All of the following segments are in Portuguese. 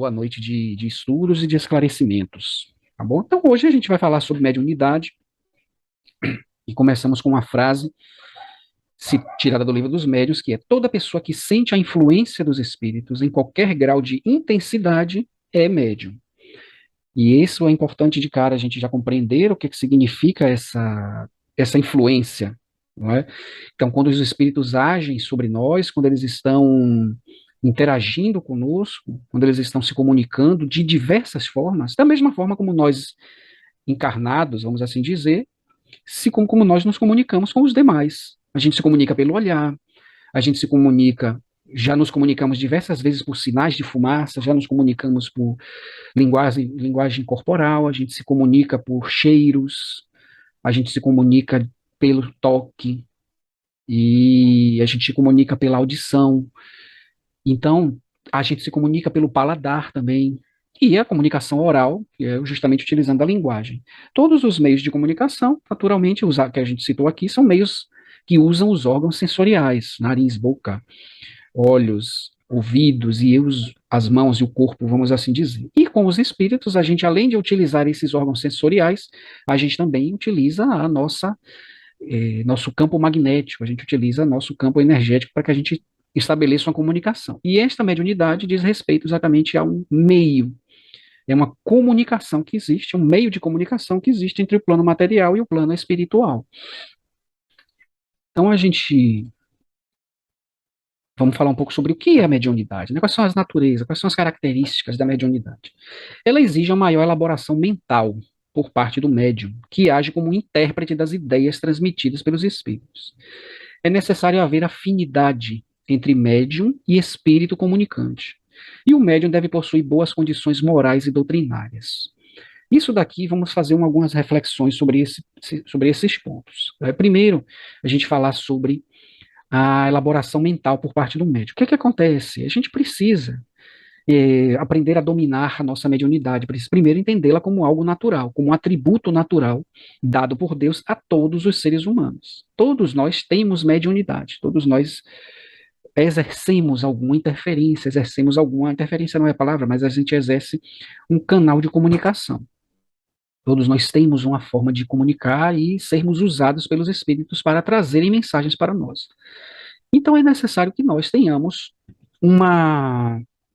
boa noite de estudos e de esclarecimentos, tá bom? Então, hoje a gente vai falar sobre mediunidade e começamos com uma frase tirada do Livro dos Médiuns, que é: toda pessoa que sente a influência dos espíritos em qualquer grau de intensidade é médium. E isso é importante de cara a gente já compreender o que significa essa influência, não é? Então, quando os espíritos agem sobre nós, quando eles estão interagindo conosco, quando eles estão se comunicando de diversas formas, da mesma forma como nós encarnados, vamos assim dizer, como nós nos comunicamos com os demais. A gente se comunica pelo olhar, a gente se comunica, já nos comunicamos diversas vezes por sinais de fumaça, já nos comunicamos por linguagem corporal, a gente se comunica por cheiros, a gente se comunica pelo toque e a gente se comunica pela audição. Então, a gente se comunica pelo paladar também. E a comunicação oral, que é justamente utilizando a linguagem. Todos os meios de comunicação, naturalmente, que a gente citou aqui, são meios que usam os órgãos sensoriais, nariz, boca, olhos, ouvidos e as mãos e o corpo, vamos assim dizer. E com os espíritos, a gente, além de utilizar esses órgãos sensoriais, a gente também utiliza nosso campo magnético, a gente utiliza nosso campo energético para que a gente estabeleça uma comunicação. E esta mediunidade diz respeito exatamente a um meio, é uma comunicação que existe, um meio de comunicação que existe entre o plano material e o plano espiritual. Então vamos falar um pouco sobre o que é a mediunidade, né? Quais são as naturezas, quais são as características da mediunidade. Ela exige uma maior elaboração mental por parte do médium, que age como um intérprete das ideias transmitidas pelos espíritos. É necessário haver afinidade entre médium e espírito comunicante. E o médium deve possuir boas condições morais e doutrinárias. Isso daqui, vamos fazer algumas reflexões sobre esses pontos. Primeiro, a gente falar sobre a elaboração mental por parte do médium. O que acontece? A gente precisa aprender a dominar a nossa mediunidade, precisa primeiro entendê-la como algo natural, como um atributo natural dado por Deus a todos os seres humanos. Todos nós temos mediunidade, todos nós exercemos alguma interferência não é a palavra, mas a gente exerce um canal de comunicação. Todos nós temos uma forma de comunicar e sermos usados pelos espíritos para trazerem mensagens para nós. Então é necessário que nós tenhamos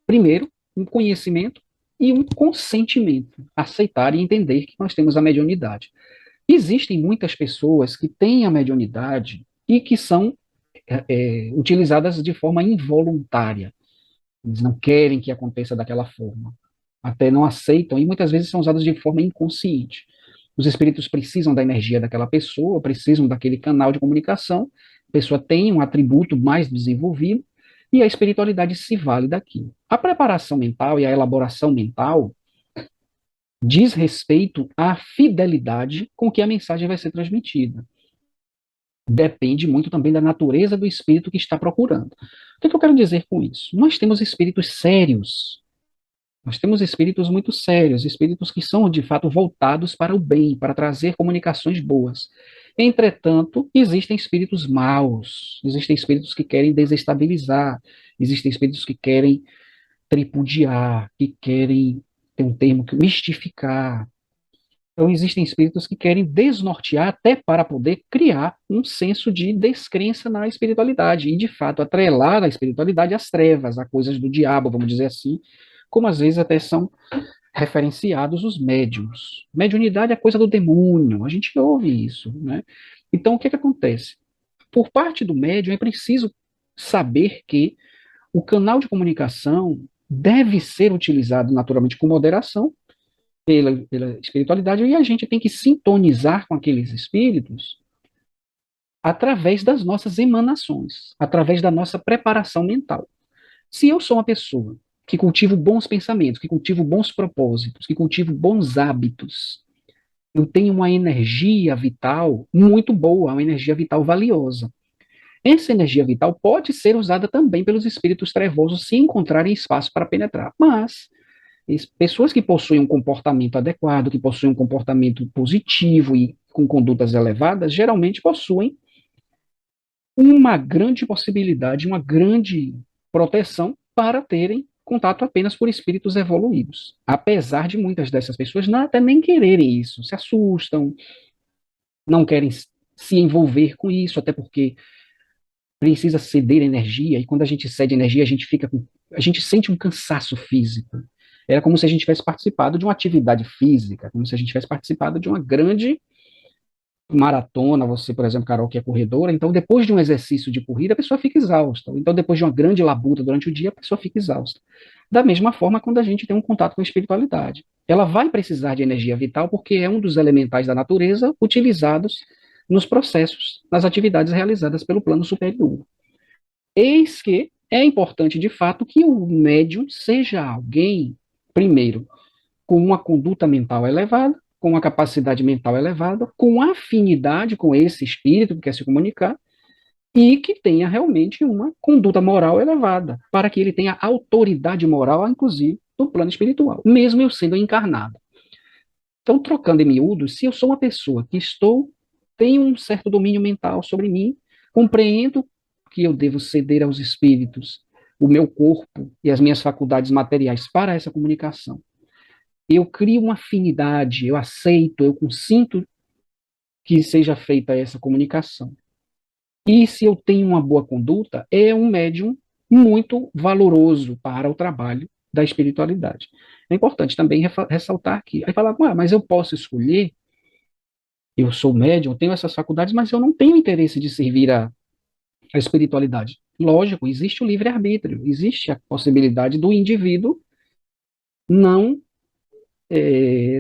primeiro, um conhecimento e um consentimento, aceitar e entender que nós temos a mediunidade. Existem muitas pessoas que têm a mediunidade e que são utilizadas de forma involuntária. Eles não querem que aconteça daquela forma, até não aceitam e muitas vezes são usadas de forma inconsciente. Os espíritos precisam da energia daquela pessoa, precisam daquele canal de comunicação, a pessoa tem um atributo mais desenvolvido e a espiritualidade se vale daquilo. A preparação mental e a elaboração mental diz respeito à fidelidade com que a mensagem vai ser transmitida. Depende muito também da natureza do espírito que está procurando. O que eu quero dizer com isso? Nós temos espíritos sérios. Nós temos espíritos muito sérios, espíritos que são de fato voltados para o bem, para trazer comunicações boas. Entretanto, existem espíritos maus, existem espíritos que querem desestabilizar, existem espíritos que querem tripudiar, que querem, tem um termo que mistificar. Então, existem espíritos que querem desnortear até para poder criar um senso de descrença na espiritualidade e, de fato, atrelar a espiritualidade às trevas, a coisas do diabo, vamos dizer assim, como às vezes até são referenciados os médiums. Mediunidade é coisa do demônio, a gente ouve isso, né? Então, o que acontece? Por parte do médium, é preciso saber que o canal de comunicação deve ser utilizado naturalmente com moderação pela espiritualidade e a gente tem que sintonizar com aqueles espíritos através das nossas emanações, através da nossa preparação mental. Se eu sou uma pessoa que cultivo bons pensamentos, que cultivo bons propósitos, que cultivo bons hábitos, eu tenho uma energia vital muito boa, uma energia vital valiosa. Essa energia vital pode ser usada também pelos espíritos trevosos se encontrarem espaço para penetrar, mas pessoas que possuem um comportamento adequado, que possuem um comportamento positivo e com condutas elevadas, geralmente possuem uma grande possibilidade, uma grande proteção para terem contato apenas por espíritos evoluídos. Apesar de muitas dessas pessoas não, até nem quererem isso, se assustam, não querem se envolver com isso, até porque precisa ceder energia, e quando a gente cede energia, a gente sente um cansaço físico. Era como se a gente tivesse participado de uma atividade física, como se a gente tivesse participado de uma grande maratona, você, por exemplo, Carol, que é corredora, então depois de um exercício de corrida, a pessoa fica exausta. Então, depois de uma grande labuta durante o dia, a pessoa fica exausta. Da mesma forma, quando a gente tem um contato com a espiritualidade. Ela vai precisar de energia vital porque é um dos elementais da natureza utilizados nos processos, nas atividades realizadas pelo plano superior. Eis que é importante, de fato, que o médium seja alguém, primeiro, com uma conduta mental elevada, com uma capacidade mental elevada, com afinidade com esse espírito que quer se comunicar, e que tenha realmente uma conduta moral elevada, para que ele tenha autoridade moral, inclusive, no plano espiritual, mesmo eu sendo encarnado. Então, trocando em miúdos, se eu sou uma pessoa que tenho um certo domínio mental sobre mim, compreendo que eu devo ceder aos espíritos o meu corpo e as minhas faculdades materiais para essa comunicação, eu crio uma afinidade, eu aceito, eu consinto que seja feita essa comunicação. E se eu tenho uma boa conduta, é um médium muito valoroso para o trabalho da espiritualidade. É importante também ressaltar aqui. Aí falar, mas eu posso escolher, eu sou médium, eu tenho essas faculdades, mas eu não tenho interesse de servir a espiritualidade. Lógico, existe o livre-arbítrio, existe a possibilidade do indivíduo não,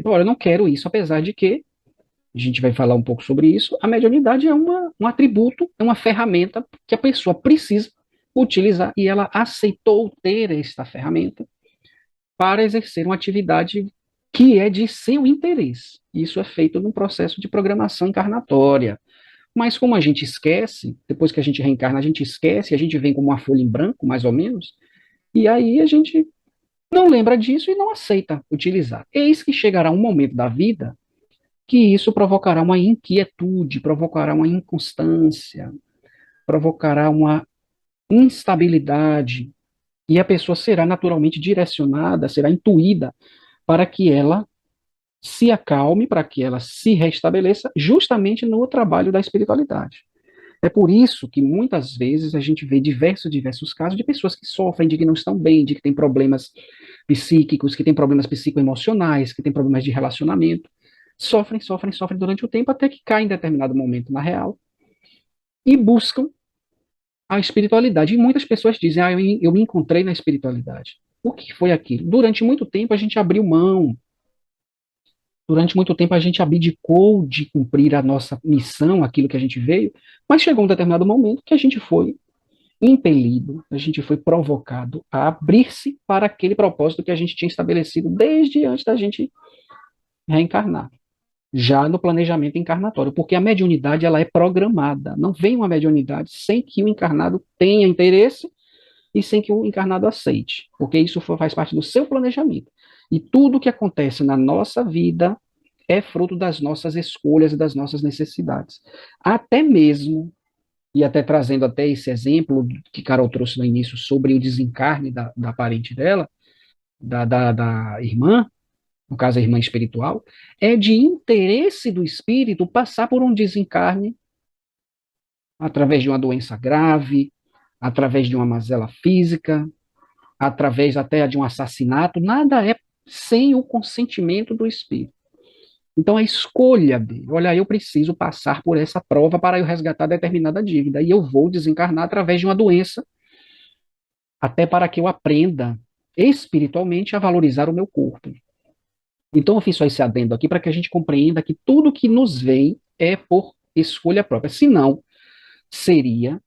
olha, eu não quero isso, apesar de que a gente vai falar um pouco sobre isso, a mediunidade é um atributo, é uma ferramenta que a pessoa precisa utilizar e ela aceitou ter esta ferramenta para exercer uma atividade que é de seu interesse. Isso é feito num processo de programação encarnatória. Mas como a gente esquece, depois que a gente reencarna, a gente esquece, a gente vem como uma folha em branco, mais ou menos, e aí a gente não lembra disso e não aceita utilizar. Eis que chegará um momento da vida que isso provocará uma inquietude, provocará uma inconstância, provocará uma instabilidade, e a pessoa será naturalmente direcionada, será intuída para que ela se acalme, para que ela se restabeleça, justamente no trabalho da espiritualidade. É por isso que muitas vezes a gente vê diversos casos de pessoas que sofrem, de que não estão bem, de que têm problemas psíquicos, que têm problemas psicoemocionais, que têm problemas de relacionamento, sofrem durante o tempo, até que caem em determinado momento na real e buscam a espiritualidade. E muitas pessoas dizem, eu me encontrei na espiritualidade. O que foi aquilo? Durante muito tempo a gente abriu mão, durante muito tempo a gente abdicou de cumprir a nossa missão, aquilo que a gente veio, mas chegou um determinado momento que a gente foi impelido, a gente foi provocado a abrir-se para aquele propósito que a gente tinha estabelecido desde antes da gente reencarnar, já no planejamento encarnatório, porque a mediunidade ela é programada. Não vem uma mediunidade sem que o encarnado tenha interesse e sem que o encarnado aceite, porque isso faz parte do seu planejamento. E tudo que acontece na nossa vida é fruto das nossas escolhas e das nossas necessidades. Até mesmo, e até trazendo até esse exemplo que Carol trouxe no início sobre o desencarne da parente dela, da irmã, no caso a irmã espiritual, é de interesse do espírito passar por um desencarne através de uma doença grave, através de uma mazela física, através até de um assassinato, nada é sem o consentimento do espírito. Então a escolha dele, olha, eu preciso passar por essa prova para eu resgatar determinada dívida, e eu vou desencarnar através de uma doença, até para que eu aprenda espiritualmente a valorizar o meu corpo. Então, eu fiz só esse adendo aqui para que a gente compreenda que tudo que nos vem é por escolha própria. Senão, seria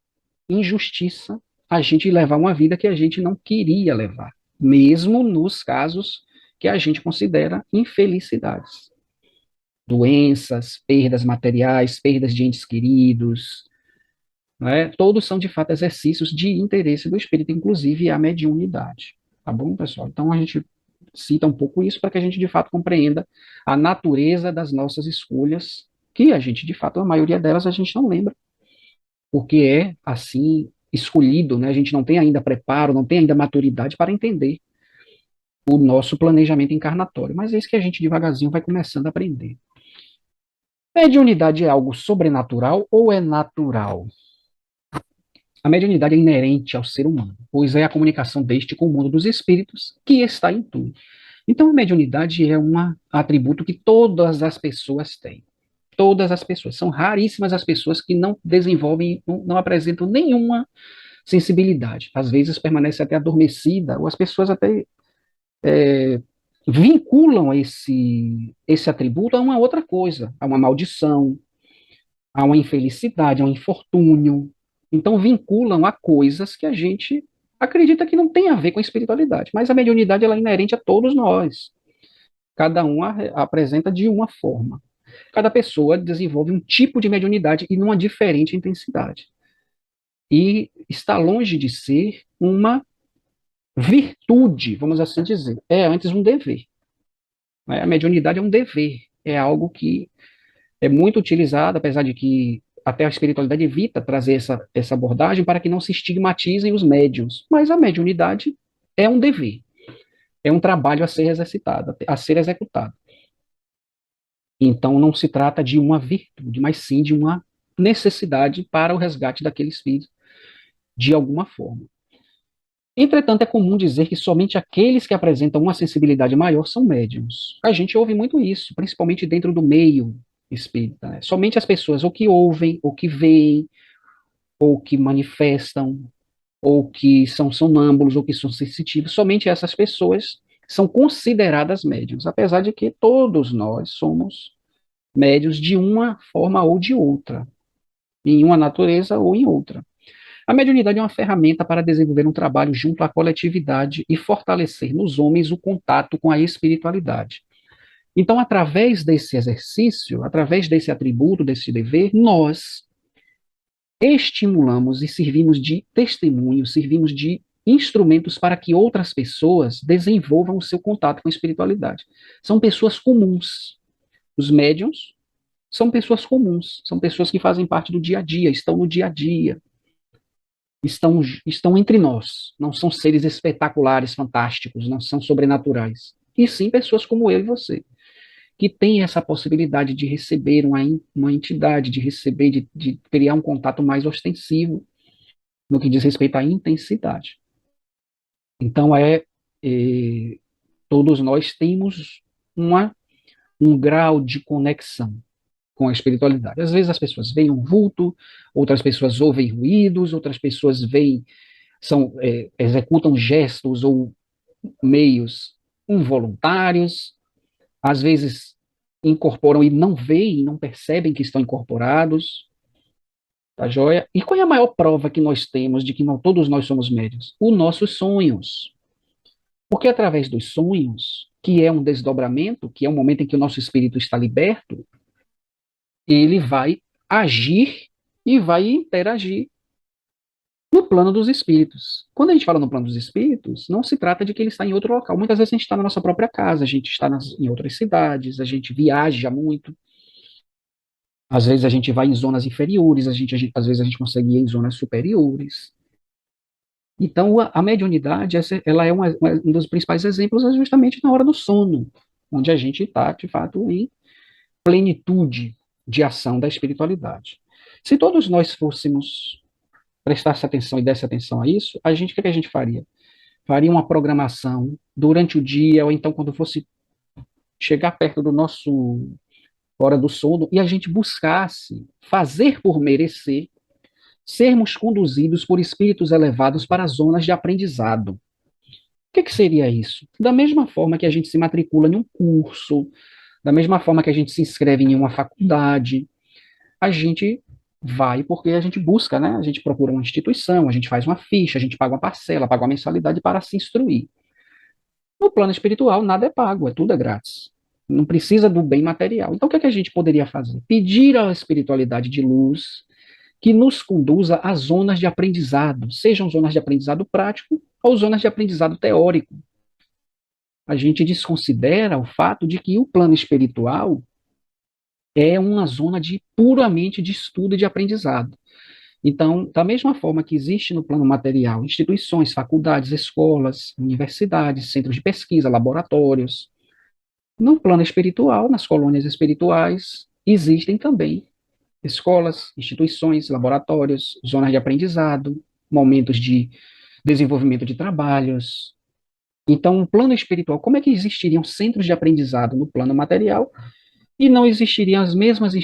injustiça a gente levar uma vida que a gente não queria levar, mesmo nos casos que a gente considera infelicidades. Doenças, perdas materiais, perdas de entes queridos, né? Todos são, de fato, exercícios de interesse do espírito, inclusive a mediunidade. Tá bom, pessoal? Então, a gente cita um pouco isso para que a gente, de fato, compreenda a natureza das nossas escolhas, que a gente, de fato, a maioria delas a gente não lembra, porque é, assim, escolhido, né? A gente não tem ainda preparo, não tem ainda maturidade para entender. o nosso planejamento encarnatório. Mas é isso que a gente devagarzinho vai começando a aprender. Mediunidade é algo sobrenatural ou é natural? A mediunidade é inerente ao ser humano, pois é a comunicação deste com o mundo dos espíritos que está em tudo. Então, a mediunidade é um atributo que todas as pessoas têm. Todas as pessoas. São raríssimas as pessoas que não desenvolvem, não apresentam nenhuma sensibilidade. Às vezes permanece até adormecida, ou as pessoas até vinculam esse atributo a uma outra coisa, a uma maldição, a uma infelicidade, a um infortúnio. Então, vinculam a coisas que a gente acredita que não tem a ver com a espiritualidade. Mas a mediunidade ela é inerente a todos nós. Cada um apresenta de uma forma. Cada pessoa desenvolve um tipo de mediunidade e numa diferente intensidade. E está longe de ser uma virtude, vamos assim dizer. É antes um dever. Né? A mediunidade é um dever. É algo que é muito utilizado, apesar de que até a espiritualidade evita trazer essa abordagem para que não se estigmatizem os médiuns. Mas a mediunidade é um dever. É um trabalho a ser exercitado, a ser executado. Então, não se trata de uma virtude, mas sim de uma necessidade para o resgate daquele espírito, de alguma forma. Entretanto, é comum dizer que somente aqueles que apresentam uma sensibilidade maior são médiums. A gente ouve muito isso, principalmente dentro do meio espírita. Né? Somente as pessoas ou que ouvem, ou que veem, ou que manifestam, ou que são sonâmbulos, ou que são sensitivos, somente essas pessoas são consideradas médiums, apesar de que todos nós somos médios de uma forma ou de outra, em uma natureza ou em outra. A mediunidade é uma ferramenta para desenvolver um trabalho junto à coletividade e fortalecer nos homens o contato com a espiritualidade. Então, através desse exercício, através desse atributo, desse dever, nós estimulamos e servimos de testemunho, servimos de instrumentos para que outras pessoas desenvolvam o seu contato com a espiritualidade. São pessoas comuns. Os médiums são pessoas comuns, são pessoas que fazem parte do dia a dia, estão no dia a dia, estão entre nós, não são seres espetaculares, fantásticos, não são sobrenaturais, e sim pessoas como eu e você, que têm essa possibilidade de receber uma entidade, de receber, de criar um contato mais ostensivo no que diz respeito à intensidade. Então, é todos nós temos uma, um grau de conexão com a espiritualidade. Às vezes as pessoas veem um vulto, outras pessoas ouvem ruídos, outras pessoas veem, executam gestos ou meios involuntários, às vezes incorporam e não veem, não percebem que estão incorporados, tá joia? E qual é a maior prova que nós temos de que todos nós somos médios? Os nossos sonhos. Porque através dos sonhos, que é um desdobramento, que é um momento em que o nosso espírito está liberto, ele vai agir e vai interagir no plano dos espíritos. Quando a gente fala no plano dos espíritos, não se trata de que ele está em outro local. Muitas vezes a gente está na nossa própria casa, a gente está em outras cidades, a gente viaja muito. Às vezes a gente vai em zonas inferiores, às vezes a gente consegue ir em zonas superiores. Então, a mediunidade, ela é um dos principais exemplos é justamente na hora do sono, onde a gente está, de fato, em plenitude de ação da espiritualidade. Se todos nós fôssemos prestasse atenção e desse atenção a isso, o que a gente faria? Faria uma programação durante o dia, ou então quando fosse chegar perto do nosso hora do sono, e a gente buscasse fazer por merecer, sermos conduzidos por espíritos elevados para zonas de aprendizado. O que seria isso? Da mesma forma que a gente se matricula em um curso, da mesma forma que a gente se inscreve em uma faculdade, a gente vai porque a gente busca, né? A gente procura uma instituição, a gente faz uma ficha, a gente paga uma parcela, paga uma mensalidade para se instruir. No plano espiritual, nada é pago, tudo é grátis. Não precisa do bem material. Então, o que é que a gente poderia fazer? Pedir à espiritualidade de luz que nos conduza a zonas de aprendizado, sejam zonas de aprendizado prático ou zonas de aprendizado teórico. A gente desconsidera o fato de que o plano espiritual é uma zona de puramente de estudo e de aprendizado. Então, da mesma forma que existe no plano material instituições, faculdades, escolas, universidades, centros de pesquisa, laboratórios, no plano espiritual, nas colônias espirituais, existem também escolas, instituições, laboratórios, zonas de aprendizado, momentos de desenvolvimento de trabalhos. Então, no plano espiritual, como é que existiriam centros de aprendizado no plano material e não existiriam as mesmas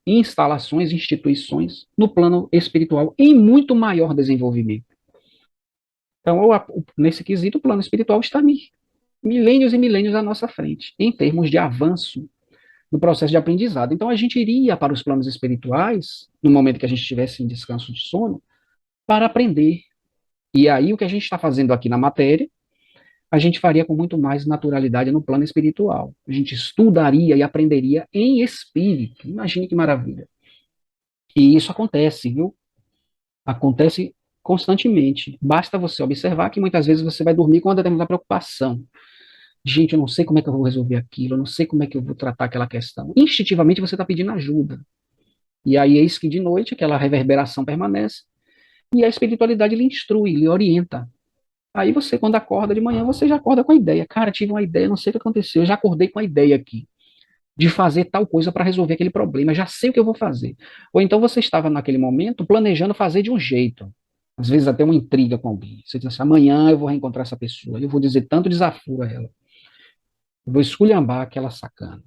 instalações, instituições no plano espiritual em muito maior desenvolvimento? Então, nesse quesito, o plano espiritual está milênios e milênios à nossa frente, em termos de avanço no processo de aprendizado. Então, a gente iria para os planos espirituais, no momento que a gente estivesse em descanso de sono, para aprender. E aí, o que a gente está fazendo aqui na matéria, a gente faria com muito mais naturalidade no plano espiritual. A gente estudaria e aprenderia em espírito. Imagine que maravilha. E isso acontece, viu? Acontece constantemente. Basta você observar que muitas vezes você vai dormir com uma determinada preocupação. Gente, eu não sei como é que eu vou resolver aquilo, eu não sei como é que eu vou tratar aquela questão. Instintivamente você está pedindo ajuda. E aí eis que de noite aquela reverberação permanece e a espiritualidade lhe instrui, lhe orienta. Aí você, quando acorda de manhã, você já acorda com a ideia. Cara, tive uma ideia, não sei o que aconteceu, eu já acordei com a ideia aqui de fazer tal coisa para resolver aquele problema, já sei o que eu vou fazer. Ou então você estava naquele momento planejando fazer de um jeito. Às vezes até uma intriga com alguém. Você diz assim, amanhã eu vou reencontrar essa pessoa, eu vou dizer tanto desaforo a ela, eu vou esculhambar aquela sacana.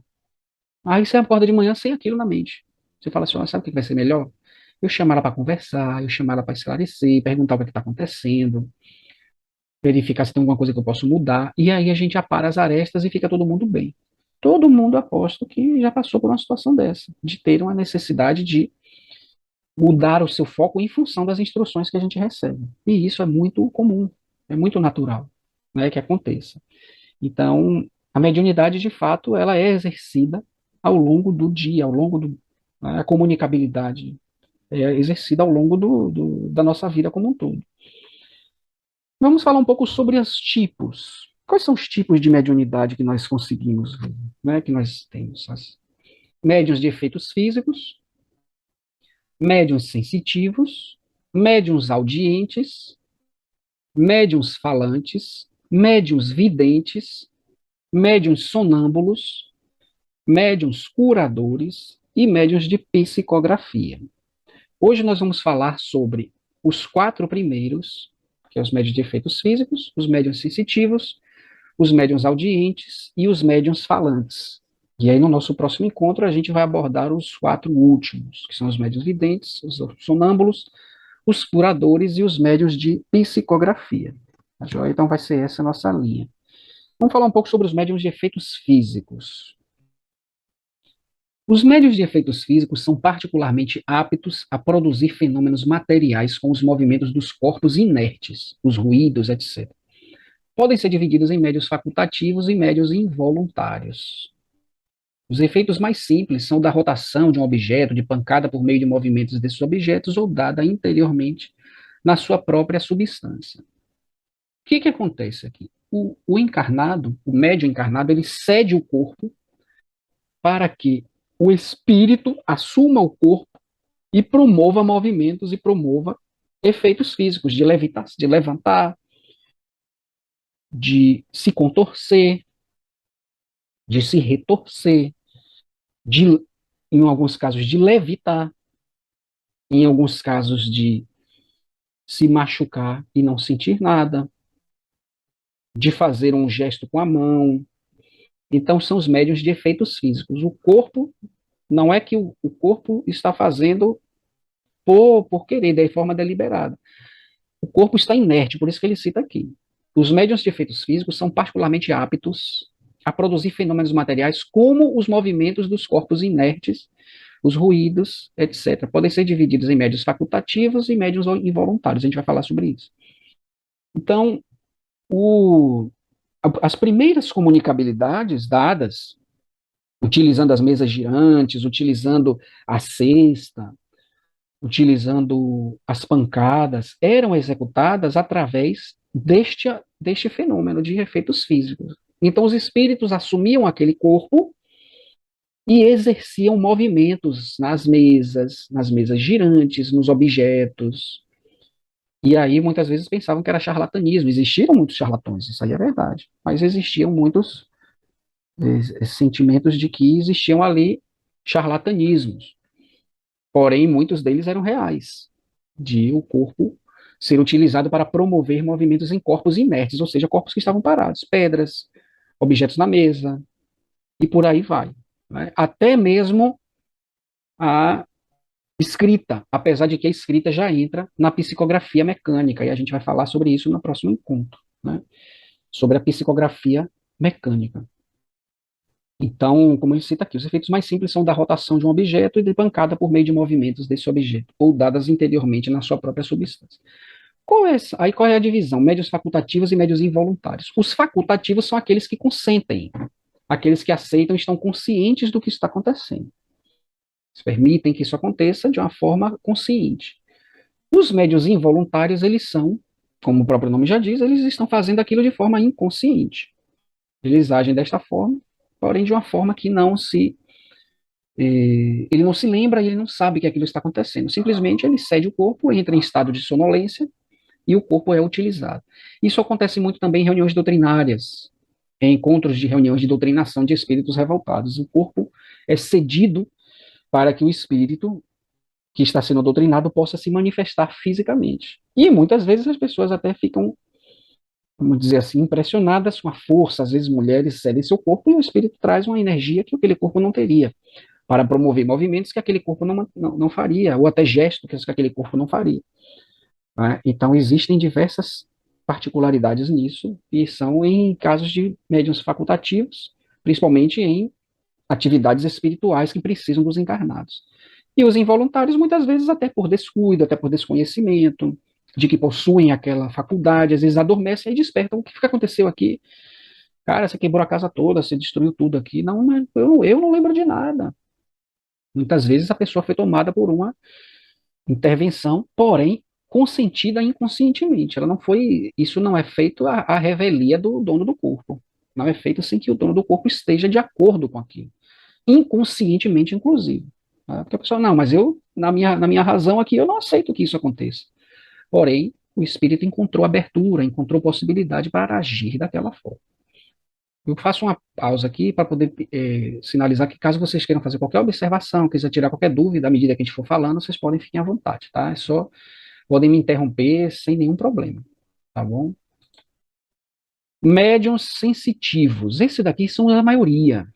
Aí você acorda de manhã sem aquilo na mente. Você fala assim, sabe o que vai ser melhor? Eu chamar ela para conversar, eu chamar ela para esclarecer, perguntar o que está acontecendo, verificar se tem alguma coisa que eu posso mudar, e aí a gente apara as arestas e fica todo mundo bem. Todo mundo, aposto, que já passou por uma situação dessa, de ter uma necessidade de mudar o seu foco em função das instruções que a gente recebe. E isso é muito comum, é muito natural, né, que aconteça. Então, a mediunidade, de fato, ela é exercida ao longo do dia, ao longo do, né, a comunicabilidade é exercida ao longo da nossa vida como um todo. Vamos falar um pouco sobre os tipos. Quais são os tipos de mediunidade que nós conseguimos ver, né, que nós temos? As médiuns de efeitos físicos, médiuns sensitivos, médiuns audientes, médiuns falantes, médiuns videntes, médiuns sonâmbulos, médiuns curadores e médiuns de psicografia. Hoje nós vamos falar sobre os quatro primeiros, que é os médiuns de efeitos físicos, os médiuns sensitivos, os médiuns audientes e os médiuns falantes. E aí, no nosso próximo encontro, a gente vai abordar os quatro últimos, que são os médiuns videntes, os sonâmbulos, os curadores e os médiuns de psicografia. Tá joia? Então, vai ser essa a nossa linha. Vamos falar um pouco sobre os médiuns de efeitos físicos. Os médiuns de efeitos físicos são particularmente aptos a produzir fenômenos materiais com os movimentos dos corpos inertes, os ruídos, etc. Podem ser divididos em médios facultativos e médios involuntários. Os efeitos mais simples são da rotação de um objeto, de pancada por meio de movimentos desses objetos ou dada interiormente na sua própria substância. O que acontece aqui? O encarnado, o médium encarnado, ele cede o corpo para que o espírito assuma o corpo e promova movimentos e promova efeitos físicos de levitar, de levantar, de se contorcer, de se retorcer, de, em alguns casos, de levitar, em alguns casos, de se machucar e não sentir nada, de fazer um gesto com a mão. Então, são os médios de efeitos físicos. O corpo, não é que o corpo está fazendo por querer, de forma deliberada. O corpo está inerte, por isso que ele cita aqui. Os médiuns de efeitos físicos são particularmente aptos a produzir fenômenos materiais como os movimentos dos corpos inertes, os ruídos, etc. Podem ser divididos em médiuns facultativos e médiuns involuntários. A gente vai falar sobre isso. Então, as primeiras comunicabilidades dadas, utilizando as mesas girantes, utilizando a cesta, utilizando as pancadas, eram executadas através deste fenômeno de efeitos físicos. Então, os espíritos assumiam aquele corpo e exerciam movimentos nas mesas girantes, nos objetos. E aí muitas vezes pensavam que era charlatanismo. Existiram muitos charlatões, isso aí é verdade. Mas existiam muitos sentimentos de que existiam ali charlatanismos. Porém, muitos deles eram reais, de o corpo ser utilizado para promover movimentos em corpos inertes, ou seja, corpos que estavam parados, pedras, objetos na mesa, e por aí vai. Né? Até mesmo a escrita, apesar de que a escrita já entra na psicografia mecânica, e a gente vai falar sobre isso no próximo encontro, né? Sobre a psicografia mecânica. Então, como ele cita aqui, os efeitos mais simples são da rotação de um objeto e de pancada por meio de movimentos desse objeto, ou dadas interiormente na sua própria substância. Qual é a divisão? Médios facultativos e médios involuntários. Os facultativos são aqueles que consentem, aqueles que aceitam e estão conscientes do que está acontecendo. Eles permitem que isso aconteça de uma forma consciente. Os médios involuntários, eles são, como o próprio nome já diz, eles estão fazendo aquilo de forma inconsciente. Eles agem desta forma, porém de uma forma que não se ele não se lembra e ele não sabe que aquilo está acontecendo. Simplesmente ele cede o corpo, entra em estado de sonolência e o corpo é utilizado. Isso acontece muito também em reuniões doutrinárias, em encontros de reuniões de doutrinação de espíritos revoltados. O corpo é cedido para que o espírito que está sendo doutrinado possa se manifestar fisicamente. E muitas vezes as pessoas até ficam, vamos dizer assim, impressionadas com a força. Às vezes mulheres cedem seu corpo e o espírito traz uma energia que aquele corpo não teria, para promover movimentos que aquele corpo não faria, ou até gestos que aquele corpo não faria. Né? Então, existem diversas particularidades nisso, e são em casos de médiuns facultativos, principalmente em atividades espirituais que precisam dos encarnados. E os involuntários, muitas vezes, até por descuido, até por desconhecimento, de que possuem aquela faculdade, às vezes adormecem e despertam. O que aconteceu aqui? Cara, você quebrou a casa toda, você destruiu tudo aqui. Não, eu não lembro de nada. Muitas vezes a pessoa foi tomada por uma intervenção, porém consentida inconscientemente. Ela não foi, isso não é feito à revelia do dono do corpo. Não é feito sem que o dono do corpo esteja de acordo com aquilo, inconscientemente, inclusive. Tá? Porque a pessoa, não, mas eu, na minha razão aqui, eu não aceito que isso aconteça. Porém, o espírito encontrou abertura, encontrou possibilidade para agir daquela forma. Eu faço uma pausa aqui para poder sinalizar que caso vocês queiram fazer qualquer observação, quiser tirar qualquer dúvida à medida que a gente for falando, vocês podem ficar à vontade, tá? É só, podem me interromper sem nenhum problema, tá bom? Médiuns sensitivos, esse daqui são a maioria,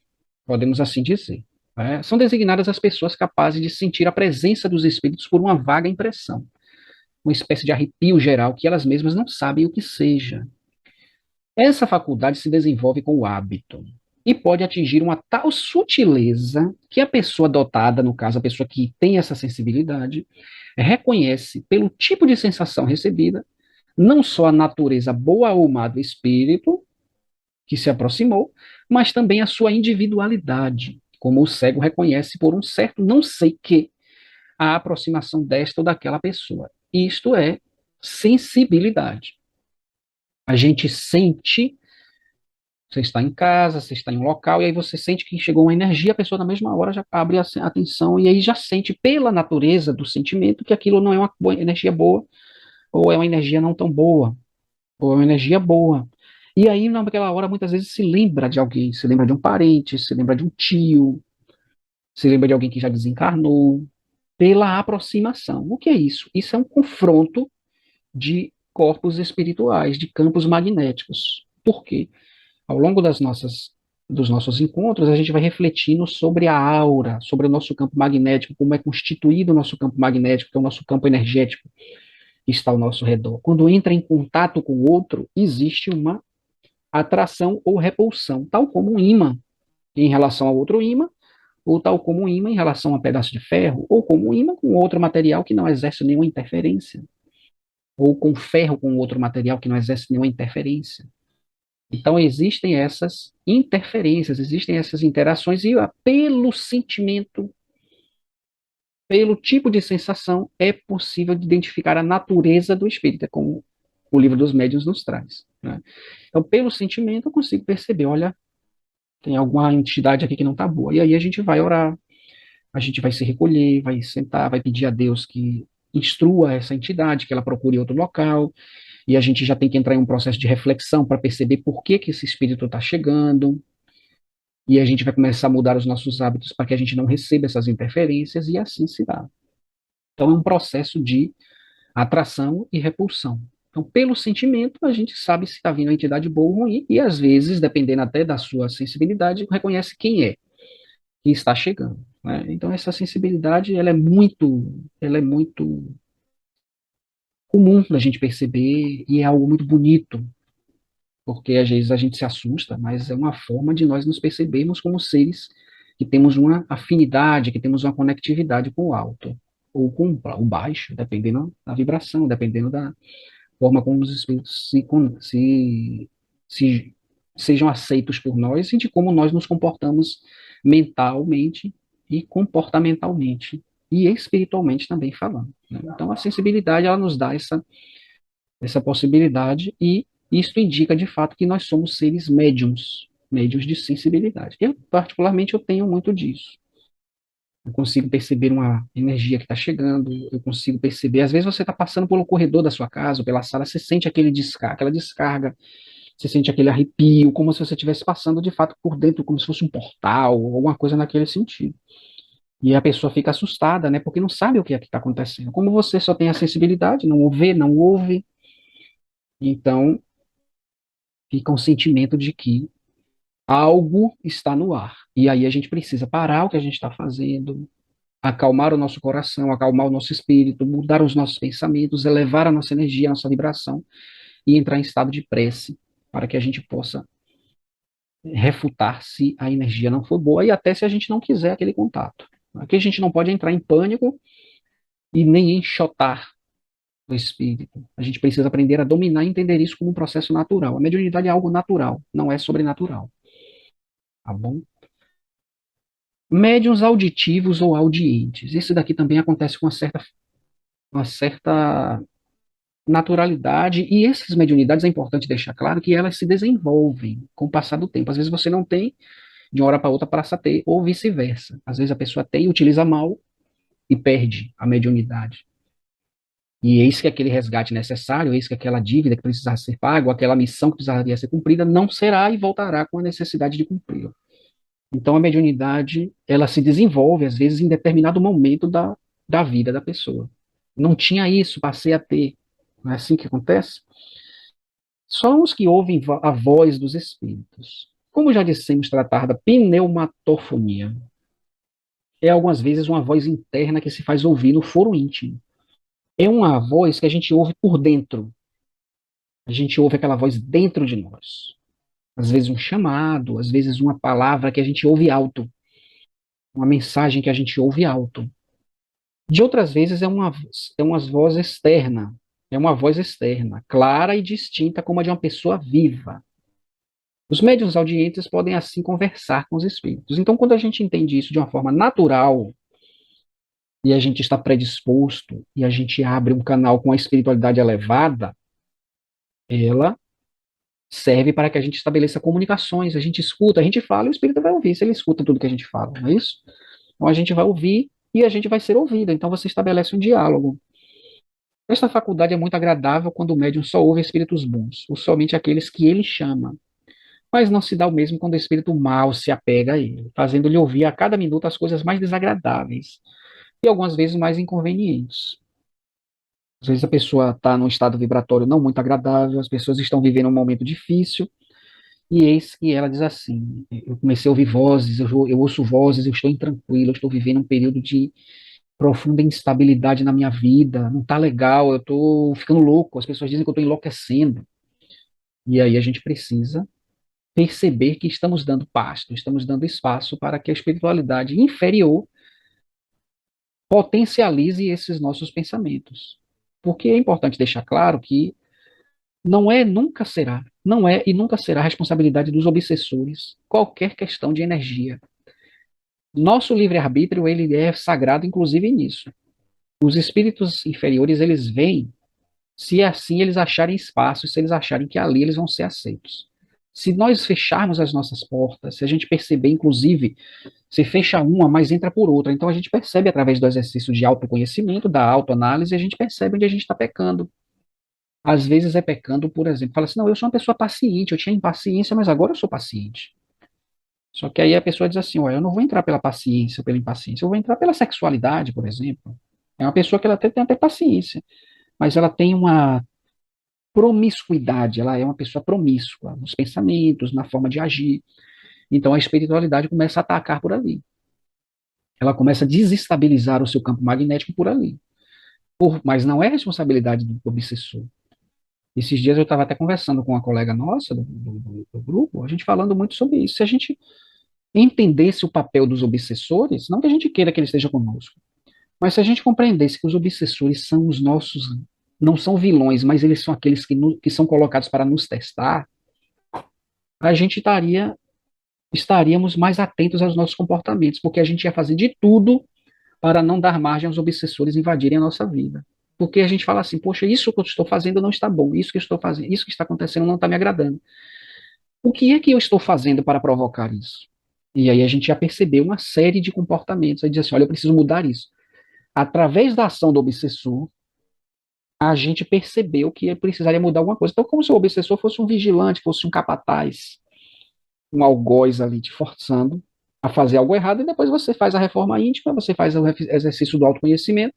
podemos assim dizer. Né? São designadas as pessoas capazes de sentir a presença dos espíritos por uma vaga impressão, uma espécie de arrepio geral que elas mesmas não sabem o que seja. Essa faculdade se desenvolve com o hábito e pode atingir uma tal sutileza que a pessoa dotada, no caso, a pessoa que tem essa sensibilidade, reconhece pelo tipo de sensação recebida, não só a natureza boa ou má do espírito que se aproximou, mas também a sua individualidade, como o cego reconhece por um certo não sei que a aproximação desta ou daquela pessoa. Isto é sensibilidade. A gente sente. Você está em casa, você está em um local, e aí você sente que chegou uma energia, a pessoa na mesma hora já abre a atenção, e aí já sente pela natureza do sentimento que aquilo não é uma energia boa, ou é uma energia não tão boa, ou é uma energia boa. E aí, naquela hora, muitas vezes se lembra de alguém, se lembra de um parente, se lembra de um tio, se lembra de alguém que já desencarnou, pela aproximação. O que é isso? Isso é um confronto de corpos espirituais, de campos magnéticos. Por quê? Ao longo dos nossos encontros, a gente vai refletindo sobre a aura, sobre o nosso campo magnético, como é constituído o nosso campo magnético, que é o nosso campo energético que está ao nosso redor. Quando entra em contato com o outro, existe uma atração ou repulsão, tal como um ímã em relação ao outro ímã, ou tal como um ímã em relação a um pedaço de ferro, ou como um ímã com outro material que não exerce nenhuma interferência, ou com ferro com outro material que não exerce nenhuma interferência. Então, existem essas interferências, existem essas interações, e pelo sentimento, pelo tipo de sensação, é possível identificar a natureza do espírito, é como o livro dos médiuns nos traz. Né? Então, pelo sentimento, eu consigo perceber, olha, tem alguma entidade aqui que não está boa. E aí a gente vai orar, a gente vai se recolher, vai sentar, vai pedir a Deus que instrua essa entidade, que ela procure outro local, e a gente já tem que entrar em um processo de reflexão para perceber por que que esse espírito está chegando, e a gente vai começar a mudar os nossos hábitos para que a gente não receba essas interferências, e assim se dá. Então é um processo de atração e repulsão. Então, pelo sentimento, a gente sabe se está vindo uma entidade boa ou ruim, e às vezes, dependendo até da sua sensibilidade, reconhece quem é que está chegando. Né? Então, essa sensibilidade, ela é muito comum da gente perceber, e é algo muito bonito, porque às vezes a gente se assusta, mas é uma forma de nós nos percebermos como seres que temos uma afinidade, que temos uma conectividade com o alto, ou com o baixo, dependendo da vibração, dependendo da forma como os espíritos se sejam aceitos por nós e de como nós nos comportamos mentalmente e comportamentalmente e espiritualmente também falando. Né? Então, a sensibilidade, ela nos dá essa possibilidade e isso indica, de fato, que nós somos seres médiums, médiums de sensibilidade. Eu, particularmente, eu tenho muito disso. Eu consigo perceber uma energia que está chegando, eu consigo perceber. Às vezes você está passando pelo corredor da sua casa, ou pela sala, você sente aquela descarga, você sente aquele arrepio, como se você estivesse passando de fato por dentro, como se fosse um portal, ou alguma coisa naquele sentido. E a pessoa fica assustada, né? Porque não sabe o que é que está acontecendo. Como você só tem a sensibilidade, não vê, não ouve, então fica um sentimento de que algo está no ar. E aí a gente precisa parar o que a gente está fazendo, acalmar o nosso coração, acalmar o nosso espírito, mudar os nossos pensamentos, elevar a nossa energia, a nossa vibração e entrar em estado de prece para que a gente possa refutar se a energia não for boa e até se a gente não quiser aquele contato. Aqui a gente não pode entrar em pânico e nem enxotar o espírito. A gente precisa aprender a dominar e entender isso como um processo natural. A mediunidade é algo natural, não é sobrenatural. Tá bom? Médiuns auditivos ou audientes. Isso daqui também acontece com uma certa naturalidade, e essas mediunidades é importante deixar claro que elas se desenvolvem com o passar do tempo. Às vezes você não tem, de uma hora para outra passa a ter, ou vice-versa. Às vezes a pessoa tem e utiliza mal e perde a mediunidade. E eis que aquele resgate necessário, eis que aquela dívida que precisava ser paga, ou aquela missão que precisaria ser cumprida, não será e voltará com a necessidade de cumpri-la. Então a mediunidade, ela se desenvolve, às vezes, em determinado momento da vida da pessoa. Não tinha isso, passei a ter. Não é assim que acontece? Só os que ouvem a voz dos espíritos. Como já dissemos, tratar da pneumatofonia é algumas vezes uma voz interna que se faz ouvir no foro íntimo. É uma voz que a gente ouve por dentro. A gente ouve aquela voz dentro de nós. Às vezes um chamado, às vezes uma palavra que a gente ouve alto, uma mensagem que a gente ouve alto. De outras vezes é uma voz externa, é uma voz externa, clara e distinta como a de uma pessoa viva. Os médiuns audientes podem assim conversar com os espíritos. Então, quando a gente entende isso de uma forma natural, e a gente está predisposto, e a gente abre um canal com a espiritualidade elevada, ela serve para que a gente estabeleça comunicações, a gente escuta, a gente fala e o espírito vai ouvir, se ele escuta tudo que a gente fala, não é isso? Então a gente vai ouvir e a gente vai ser ouvido, então você estabelece um diálogo. Esta faculdade é muito agradável quando o médium só ouve espíritos bons, ou somente aqueles que ele chama. Mas não se dá o mesmo quando o espírito mau se apega a ele, fazendo-lhe ouvir a cada minuto as coisas mais desagradáveis e algumas vezes mais inconvenientes. Às vezes a pessoa está num estado vibratório não muito agradável, as pessoas estão vivendo um momento difícil, e eis que ela diz assim: eu comecei a ouvir vozes, eu ouço vozes, eu estou intranquilo, eu estou vivendo um período de profunda instabilidade na minha vida, não está legal, eu estou ficando louco, as pessoas dizem que eu estou enlouquecendo. E aí a gente precisa perceber que estamos dando pasto, estamos dando espaço para que a espiritualidade inferior potencialize esses nossos pensamentos. Porque é importante deixar claro que não é e nunca será responsabilidade dos obsessores qualquer questão de energia. Nosso livre-arbítrio, ele é sagrado inclusive nisso. Os espíritos inferiores, eles vêm se assim eles acharem espaço, se eles acharem que ali eles vão ser aceitos. Se nós fecharmos as nossas portas, se a gente perceber, inclusive, você fecha uma, mas entra por outra. Então a gente percebe através do exercício de autoconhecimento, da autoanálise, a gente percebe onde a gente está pecando. Às vezes é pecando, por exemplo, fala assim, não, eu sou uma pessoa paciente, eu tinha impaciência, mas agora eu sou paciente. Só que aí a pessoa diz assim, olha, eu não vou entrar pela paciência, pela impaciência, eu vou entrar pela sexualidade, por exemplo. É uma pessoa que ela tem até paciência, mas ela tem uma promiscuidade, ela é uma pessoa promíscua nos pensamentos, na forma de agir. Então a espiritualidade começa a atacar por ali. Ela começa a desestabilizar o seu campo magnético por ali. Mas não é responsabilidade do obsessor. Esses dias eu estava até conversando com uma colega nossa do grupo, a gente falando muito sobre isso. Se a gente entendesse o papel dos obsessores, não que a gente queira que ele esteja conosco, mas se a gente compreendesse que os obsessores são os nossos, não são vilões, mas eles são aqueles que são colocados para nos testar, a gente estaríamos mais atentos aos nossos comportamentos, porque a gente ia fazer de tudo para não dar margem aos obsessores invadirem a nossa vida. Porque a gente fala assim, poxa, isso que eu estou fazendo não está bom, isso que eu estou fazendo, isso que está acontecendo não está me agradando. O que é que eu estou fazendo para provocar isso? E aí a gente já percebeu uma série de comportamentos. Aí diz assim, olha, eu preciso mudar isso. Através da ação do obsessor, a gente percebeu que ele precisaria mudar alguma coisa. Então, como se o obsessor fosse um vigilante, fosse um capataz, um algoz ali te forçando a fazer algo errado, e depois você faz a reforma íntima, você faz o exercício do autoconhecimento,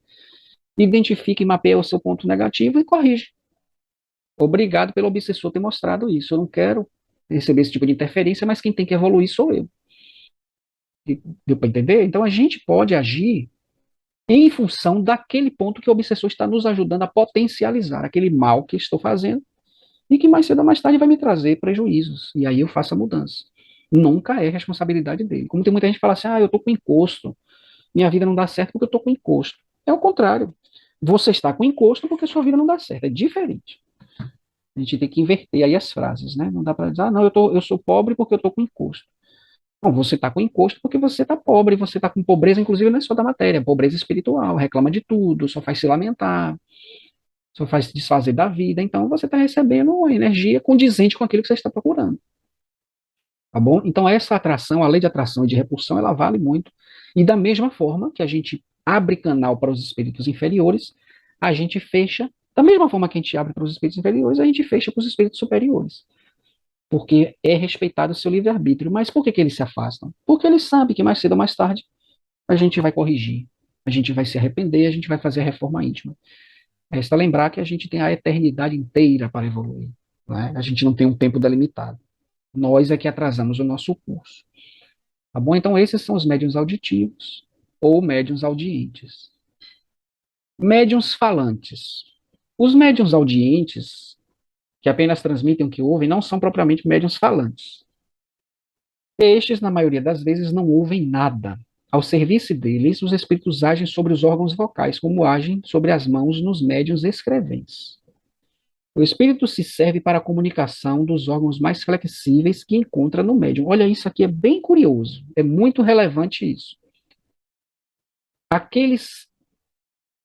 identifica e mapeia o seu ponto negativo e corrige. Obrigado pelo obsessor ter mostrado isso. Eu não quero receber esse tipo de interferência, mas quem tem que evoluir sou eu. Deu para entender? Então a gente pode agir em função daquele ponto que o obsessor está nos ajudando a potencializar, aquele mal que estou fazendo e que mais cedo ou mais tarde vai me trazer prejuízos. E aí eu faço a mudança. Nunca é responsabilidade dele. Como tem muita gente que fala assim, eu estou com encosto, minha vida não dá certo porque eu estou com encosto. É o contrário. Você está com encosto porque sua vida não dá certo. É diferente. A gente tem que inverter aí as frases, né? Não dá para dizer, não, eu sou pobre porque eu estou com encosto. Não, você está com encosto porque você está pobre, você está com pobreza, inclusive não é só da matéria, é pobreza espiritual, reclama de tudo, só faz se lamentar, só faz se desfazer da vida. Então você está recebendo uma energia condizente com aquilo que você está procurando. Tá bom? Então essa atração, a lei de atração e de repulsão, ela vale muito. E da mesma forma que a gente abre canal para os espíritos inferiores, a gente fecha, da mesma forma que a gente abre para os espíritos inferiores, a gente fecha para os espíritos superiores. Porque é respeitado o seu livre-arbítrio. Mas por que que eles se afastam? Porque eles sabem que mais cedo ou mais tarde a gente vai corrigir, a gente vai se arrepender, a gente vai fazer a reforma íntima. Resta lembrar que a gente tem a eternidade inteira para evoluir. Né? A gente não tem um tempo delimitado. Nós é que atrasamos o nosso curso. Tá bom? Então, esses são os médiuns auditivos ou médiuns audientes. Médiuns falantes. Os médiuns audientes, que apenas transmitem o que ouvem, não são propriamente médiuns falantes. Estes, na maioria das vezes, não ouvem nada. Ao serviço deles, os espíritos agem sobre os órgãos vocais, como agem sobre as mãos nos médiuns escreventes. O espírito se serve para a comunicação dos órgãos mais flexíveis que encontra no médium. Olha, isso aqui é bem curioso, é muito relevante isso. Aqueles,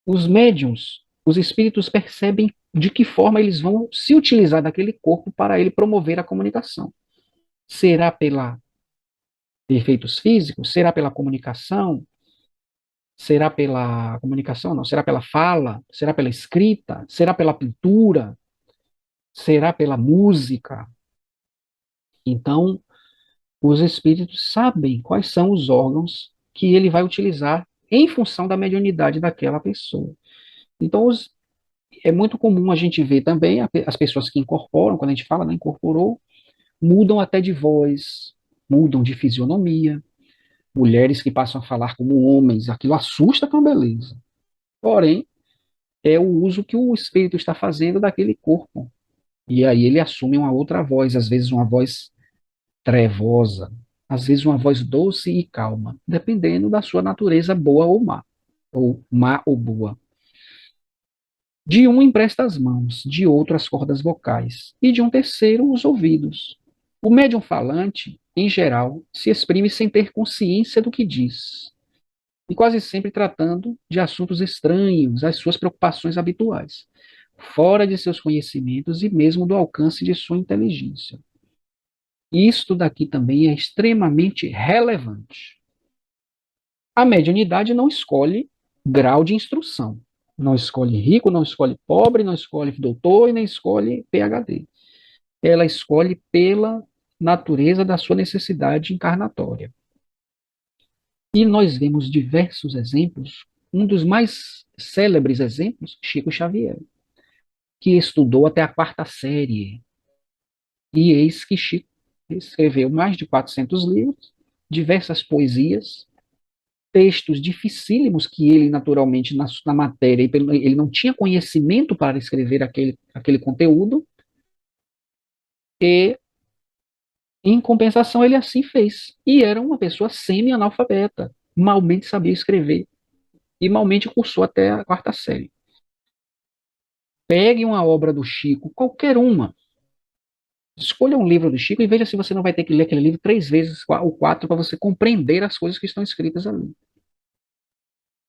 os médiums, os espíritos percebem de que forma eles vão se utilizar daquele corpo para ele promover a comunicação. Será pela efeitos físicos? Será pela comunicação? Será pela comunicação? Não. Será pela fala? Será pela escrita? Será pela pintura? Será pela música? Então, os espíritos sabem quais são os órgãos que ele vai utilizar em função da mediunidade daquela pessoa. Então, é muito comum a gente ver também as pessoas que incorporam, quando a gente fala, né, incorporou, mudam até de voz, mudam de fisionomia, mulheres que passam a falar como homens, aquilo assusta com a beleza. Porém, é o uso que o espírito está fazendo daquele corpo. E aí ele assume uma outra voz, às vezes uma voz trevosa, às vezes uma voz doce e calma, dependendo da sua natureza boa ou má ou boa. De um empresta as mãos, de outro as cordas vocais, e de um terceiro os ouvidos. O médium falante, em geral, se exprime sem ter consciência do que diz, e quase sempre tratando de assuntos estranhos às suas preocupações habituais, fora de seus conhecimentos e mesmo do alcance de sua inteligência. Isto daqui também é extremamente relevante. A mediunidade não escolhe grau de instrução. Não escolhe rico, não escolhe pobre, não escolhe doutor e nem escolhe PhD. Ela escolhe pela natureza da sua necessidade encarnatória. E nós vemos diversos exemplos. Um dos mais célebres exemplos, Chico Xavier, que estudou até a quarta série. E eis que Chico escreveu mais de 400 livros, diversas poesias, textos dificílimos que ele, naturalmente, na matéria, ele não tinha conhecimento para escrever aquele conteúdo, e, em compensação, ele assim fez. E era uma pessoa semi-analfabeta, malmente sabia escrever, e malmente cursou até a quarta série. Pegue uma obra do Chico, qualquer uma, escolha um livro do Chico e veja se você não vai ter que ler aquele livro 3 vezes ou 4 para você compreender as coisas que estão escritas ali.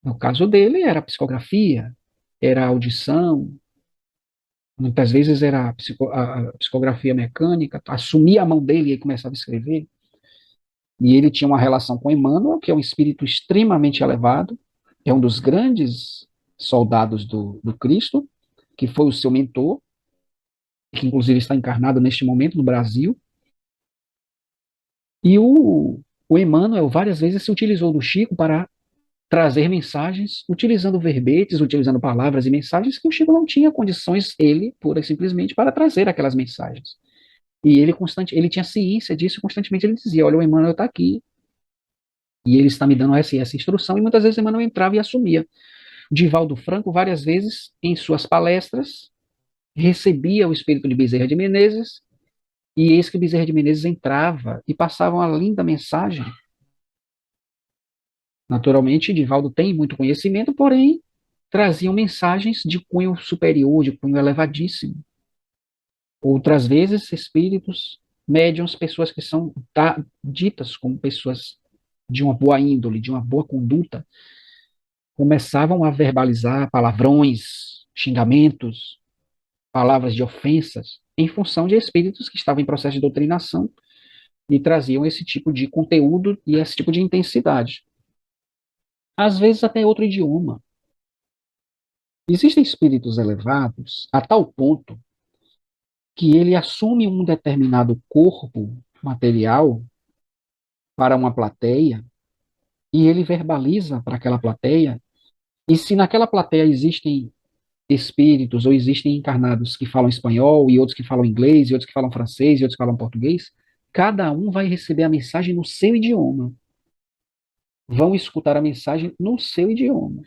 No caso dele, era a psicografia, era a audição, muitas vezes era a psicografia mecânica, assumia a mão dele e começava a escrever. E ele tinha uma relação com Emmanuel, que é um espírito extremamente elevado, é um dos grandes soldados do Cristo, que foi o seu mentor, que inclusive está encarnado neste momento no Brasil. E o Emmanuel várias vezes se utilizou do Chico para trazer mensagens, utilizando verbetes, utilizando palavras e mensagens que o Chico não tinha condições, ele, pura e simplesmente, para trazer aquelas mensagens. E ele tinha ciência disso, constantemente ele dizia, olha, o Emmanuel está aqui, e ele está me dando essa instrução, e muitas vezes o Emmanuel entrava e assumia. Divaldo Franco, várias vezes, em suas palestras, recebia o espírito de Bezerra de Menezes, e eis que Bezerra de Menezes entrava e passava uma linda mensagem. Naturalmente, Divaldo tem muito conhecimento, porém, traziam mensagens de cunho superior, de cunho elevadíssimo. Outras vezes, espíritos, médiums, pessoas que são ditas como pessoas de uma boa índole, de uma boa conduta, começavam a verbalizar palavrões, xingamentos, palavras de ofensas, em função de espíritos que estavam em processo de doutrinação e traziam esse tipo de conteúdo e esse tipo de intensidade. Às vezes até outro idioma. Existem espíritos elevados a tal ponto que ele assume um determinado corpo material para uma plateia e ele verbaliza para aquela plateia. E se naquela plateia existem espíritos ou existem encarnados que falam espanhol e outros que falam inglês e outros que falam francês e outros que falam português, cada um vai receber a mensagem no seu idioma. Vão escutar a mensagem no seu idioma.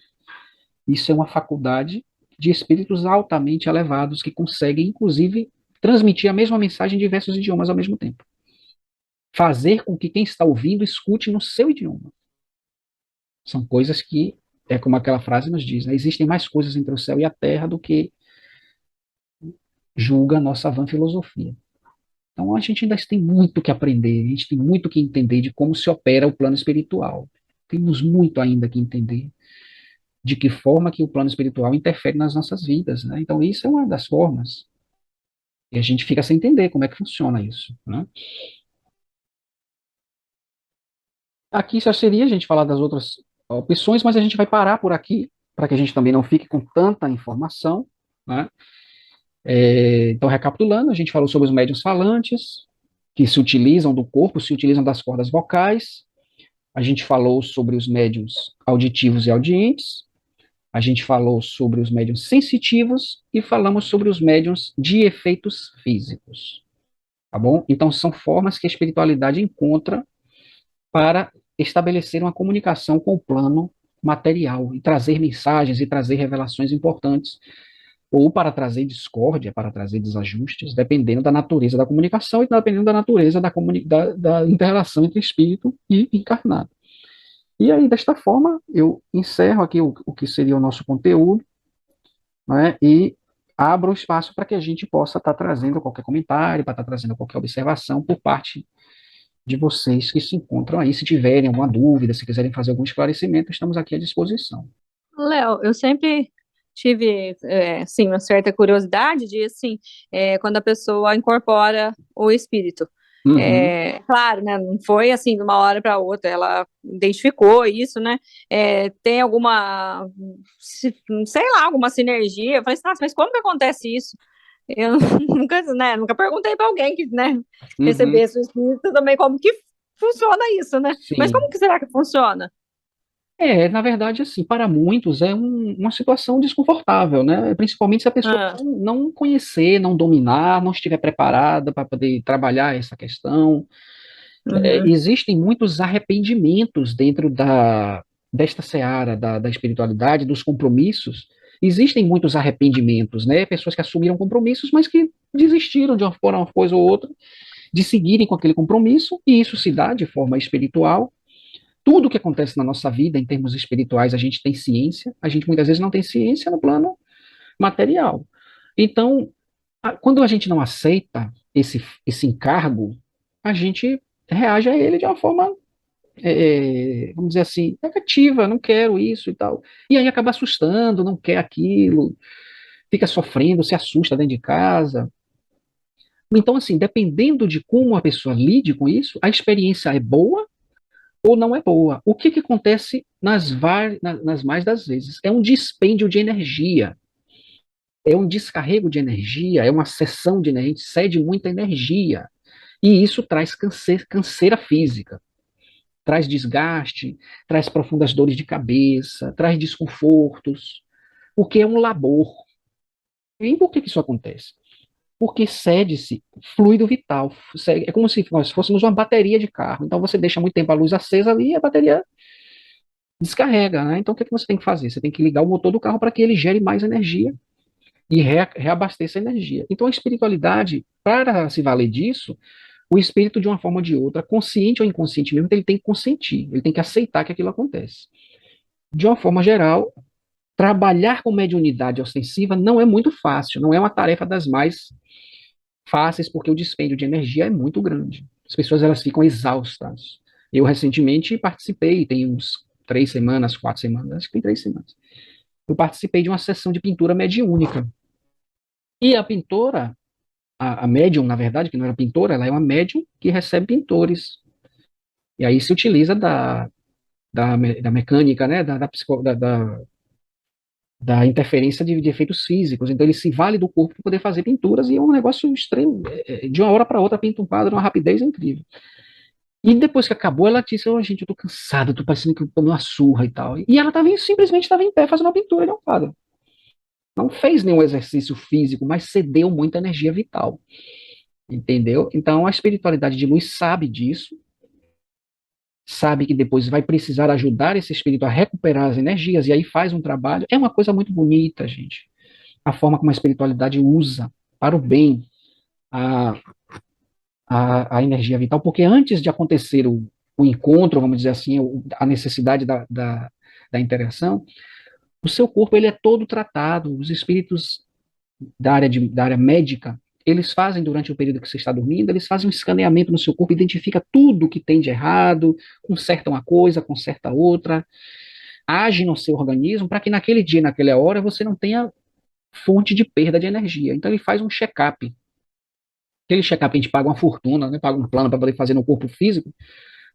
Isso é uma faculdade de espíritos altamente elevados que conseguem, inclusive, transmitir a mesma mensagem em diversos idiomas ao mesmo tempo. Fazer com que quem está ouvindo escute no seu idioma. São coisas que, é como aquela frase nos diz, né? Existem mais coisas entre o céu e a terra do que julga a nossa vã filosofia. Então a gente ainda tem muito que aprender, a gente tem muito que entender de como se opera o plano espiritual. Temos muito ainda que entender de que forma que o plano espiritual interfere nas nossas vidas, né? Então isso é uma das formas. E a gente fica sem entender como é que funciona isso, né? Aqui só seria a gente falar das outras opções, mas a gente vai parar por aqui, para que a gente também não fique com tanta informação, né? Então, recapitulando, a gente falou sobre os médiuns falantes, que se utilizam do corpo, se utilizam das cordas vocais. A gente falou sobre os médiuns auditivos e audientes. A gente falou sobre os médiuns sensitivos e falamos sobre os médiuns de efeitos físicos. Tá bom? Então, são formas que a espiritualidade encontra para estabelecer uma comunicação com o plano material e trazer mensagens e trazer revelações importantes, ou para trazer discórdia, para trazer desajustes, dependendo da natureza da comunicação e dependendo da natureza da inter-relação entre espírito e encarnado. E aí, desta forma, eu encerro aqui o que seria o nosso conteúdo, né, e abro o espaço para que a gente possa estar trazendo qualquer comentário, para estar trazendo qualquer observação por parte de vocês que se encontram aí. Se tiverem alguma dúvida, se quiserem fazer algum esclarecimento, estamos aqui à disposição. Léo, eu sempre tive, assim, uma certa curiosidade de, assim, quando a pessoa incorpora o espírito. Uhum. Claro, né? Não foi assim de uma hora para outra. Ela identificou isso, né? Tem alguma, sei lá, alguma sinergia. Eu falei assim, nossa, mas como que acontece isso? Eu nunca, né, nunca perguntei para alguém que, né, Uhum. recebesse o espírito também como que funciona isso, né? Mas como Sim. que será que funciona? Na verdade, assim, para muitos é uma situação desconfortável, né? Principalmente se a pessoa Ah, não conhecer, não dominar, não estiver preparada para poder trabalhar essa questão. uhum, Existem muitos arrependimentos dentro desta seara da espiritualidade, dos compromissos. Existem muitos arrependimentos, né? Pessoas que assumiram compromissos, mas que desistiram de uma forma uma coisa ou outra de seguirem com aquele compromisso, e isso se dá de forma espiritual. Tudo que acontece na nossa vida, em termos espirituais, a gente tem ciência, a gente muitas vezes não tem ciência no plano material. Então, quando a gente não aceita esse encargo, a gente reage a ele de uma forma, vamos dizer assim, negativa, não quero isso e tal. E aí acaba assustando, não quer aquilo, fica sofrendo, se assusta dentro de casa. Então, assim, dependendo de como a pessoa lide com isso, a experiência é boa ou não é boa. O que acontece nas mais das vezes? É um dispêndio de energia, é um descarrego de energia, é uma cessão de energia, a gente cede muita energia. E isso traz canseira física, traz desgaste, traz profundas dores de cabeça, traz desconfortos, porque é um labor. E por que isso acontece? Porque cede-se fluido vital. É como se nós fôssemos uma bateria de carro. Então você deixa muito tempo a luz acesa ali e a bateria descarrega, né? Então o que você tem que fazer? Você tem que ligar o motor do carro para que ele gere mais energia e reabasteça a energia. Então a espiritualidade, para se valer disso, o espírito, de uma forma ou de outra, consciente ou inconsciente mesmo, ele tem que consentir, ele tem que aceitar que aquilo acontece. De uma forma geral, trabalhar com mediunidade ostensiva não é muito fácil, não é uma tarefa das mais fáceis, porque o dispêndio de energia é muito grande. As pessoas elas ficam exaustas. Eu recentemente participei, tem uns 3 semanas, 4 semanas, acho que tem 3 semanas. Eu participei de uma sessão de pintura mediúnica. E a pintora, a médium, na verdade, que não era pintora, ela é uma médium que recebe pintores. E aí se utiliza da mecânica, né, da interferência de efeitos físicos. Então ele se vale do corpo para poder fazer pinturas e é um negócio extremo. De uma hora para outra pinta um quadro, uma rapidez incrível. E depois que acabou, ela disse: oh, gente, eu tô cansada, tô parecendo que eu tomei uma surra e tal. E ela simplesmente estava em pé fazendo uma pintura de um quadro. Não fez nenhum exercício físico, mas cedeu muita energia vital. Entendeu? Então a espiritualidade de luz sabe disso, sabe que depois vai precisar ajudar esse espírito a recuperar as energias, e aí faz um trabalho. É uma coisa muito bonita, gente. A forma como a espiritualidade usa para o bem a, a energia vital, porque antes de acontecer o encontro, vamos dizer assim, a necessidade da interação, o seu corpo ele é todo tratado, os espíritos da área médica, eles fazem durante o período que você está dormindo, eles fazem um escaneamento no seu corpo, identifica tudo que tem de errado, conserta uma coisa, conserta outra, age no seu organismo para que naquele dia, naquela hora, você não tenha fonte de perda de energia. Então ele faz um check-up. Aquele check-up a gente paga uma fortuna, né, paga um plano para poder fazer no corpo físico,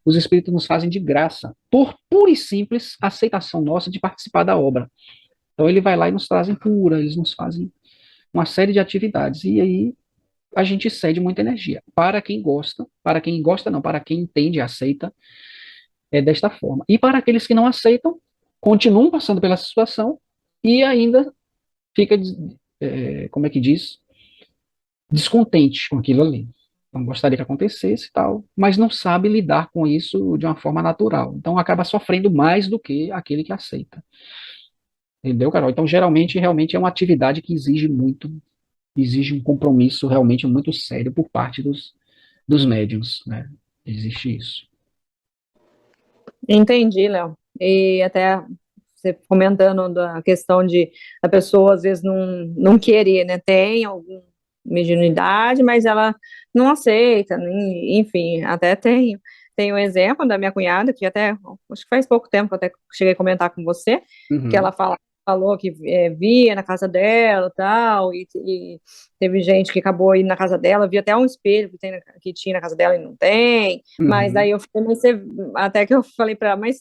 os espíritos nos fazem de graça, por pura e simples aceitação nossa de participar da obra. Então ele vai lá e nos trazem cura, eles nos fazem uma série de atividades. E aí a gente cede muita energia. Para quem gosta não, para quem entende e aceita, é desta forma. E para aqueles que não aceitam, continuam passando pela situação e ainda fica, como é que diz, descontente com aquilo ali. Não gostaria que acontecesse e tal, mas não sabe lidar com isso de uma forma natural. Então acaba sofrendo mais do que aquele que aceita. Entendeu, Carol? Então, geralmente, realmente é uma atividade que exige um compromisso realmente muito sério por parte dos médiums, né? Existe isso. entendi, Léo. E até você comentando da questão de a pessoa às vezes não querer, né? Tem alguma mediunidade, mas ela não aceita, enfim, até tem um exemplo da minha cunhada, que até, acho que faz pouco tempo que eu até cheguei a comentar com você, que ela Uhum, fala. falou que via na casa dela tal, e teve gente que acabou indo na casa dela, via até um espelho que tinha na casa dela e não tem, mas daí Uhum. eu falei, até que eu falei para ela, mas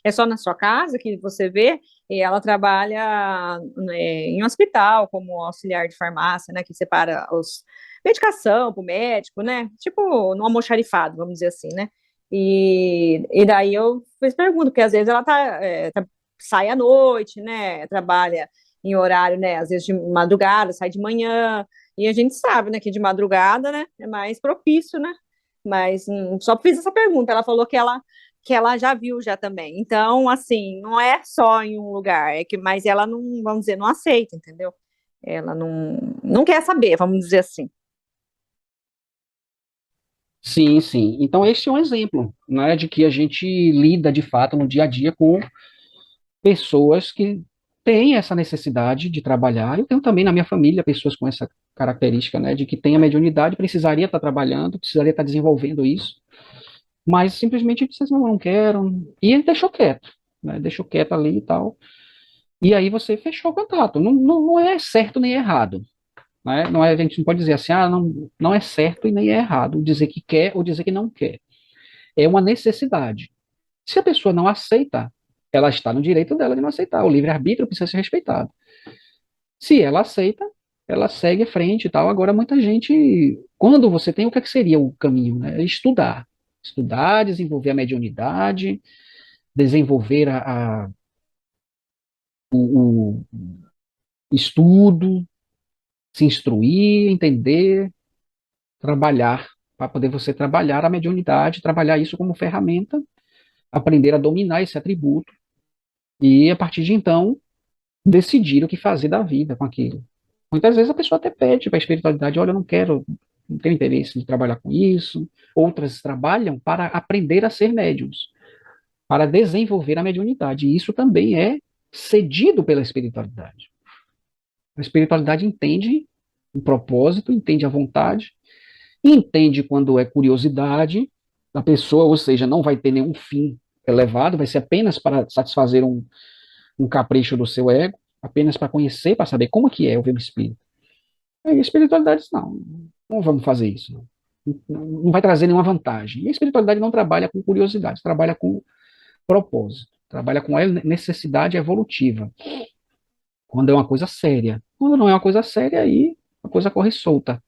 é só na sua casa que você vê? E ela trabalha, né, em um hospital como auxiliar de farmácia, né, que separa os medicação para o médico, né, tipo no almoxarifado, vamos dizer assim, né, e daí eu fiz pergunta, porque às vezes ela sai à noite, né? Trabalha em horário, né? Às vezes de madrugada, sai de manhã. E a gente sabe, né, que de madrugada, né, é mais propício, né? Mas só fiz essa pergunta. Ela falou que ela já viu já também. Então, assim, não é só em um lugar, mas ela não, vamos dizer, não aceita, entendeu? Ela não quer saber, vamos dizer assim. Sim, sim. Então, esse é um exemplo, né, de que a gente lida de fato no dia a dia com pessoas que têm essa necessidade de trabalhar. Eu tenho também na minha família pessoas com essa característica, né, de que tem a mediunidade, precisaria estar trabalhando, precisaria estar desenvolvendo isso, mas simplesmente disse, não, não quero, e ele deixou quieto, né, deixou quieto ali e tal. E aí você fechou o contato. Não, não, não é certo nem errado, né? Não é, a gente não pode dizer assim, não, não é certo e nem é errado dizer que quer ou dizer que não quer. É uma necessidade. Se a pessoa não aceita, ela está no direito dela de não aceitar. O livre-arbítrio precisa ser respeitado. Se ela aceita, ela segue à frente e tal. Agora, muita gente, quando você tem, o que, é que seria o caminho? Né? Estudar. Estudar, desenvolver a mediunidade, desenvolver o estudo, se instruir, entender, trabalhar, para poder você trabalhar a mediunidade, trabalhar isso como ferramenta, aprender a dominar esse atributo e, a partir de então, decidir o que fazer da vida com aquilo. Muitas vezes a pessoa até pede para a espiritualidade, olha, eu não quero, não tenho interesse em trabalhar com isso. Outras trabalham para aprender a ser médiums, para desenvolver a mediunidade. E isso também é cedido pela espiritualidade. A espiritualidade entende o propósito, entende a vontade, entende quando é curiosidade da pessoa, ou seja, não vai ter nenhum fim elevado, vai ser apenas para satisfazer um capricho do seu ego, apenas para conhecer, para saber como que é o ver o espírito. Aí a espiritualidade diz, não, não vamos fazer isso. Não, não vai trazer nenhuma vantagem. E a espiritualidade não trabalha com curiosidade, trabalha com propósito, trabalha com a necessidade evolutiva, quando é uma coisa séria. Quando não é uma coisa séria, aí a coisa corre solta.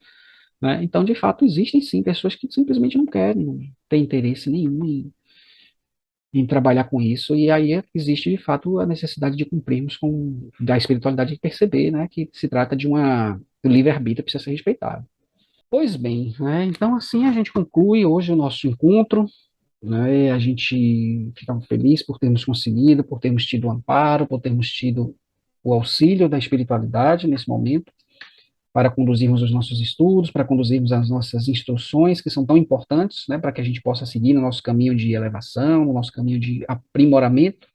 Né? Então, de fato, existem sim pessoas que simplesmente não querem, não têm interesse nenhum em trabalhar com isso, e aí existe, de fato, a necessidade de cumprirmos com da espiritualidade de perceber, né, que se trata de do livre-arbítrio que precisa ser respeitado. Pois bem, né, então assim a gente conclui hoje o nosso encontro, né, a gente fica feliz por termos conseguido, por termos tido o amparo, por termos tido o auxílio da espiritualidade nesse momento, para conduzirmos os nossos estudos, para conduzirmos as nossas instruções, que são tão importantes, né, para que a gente possa seguir no nosso caminho de elevação, no nosso caminho de aprimoramento.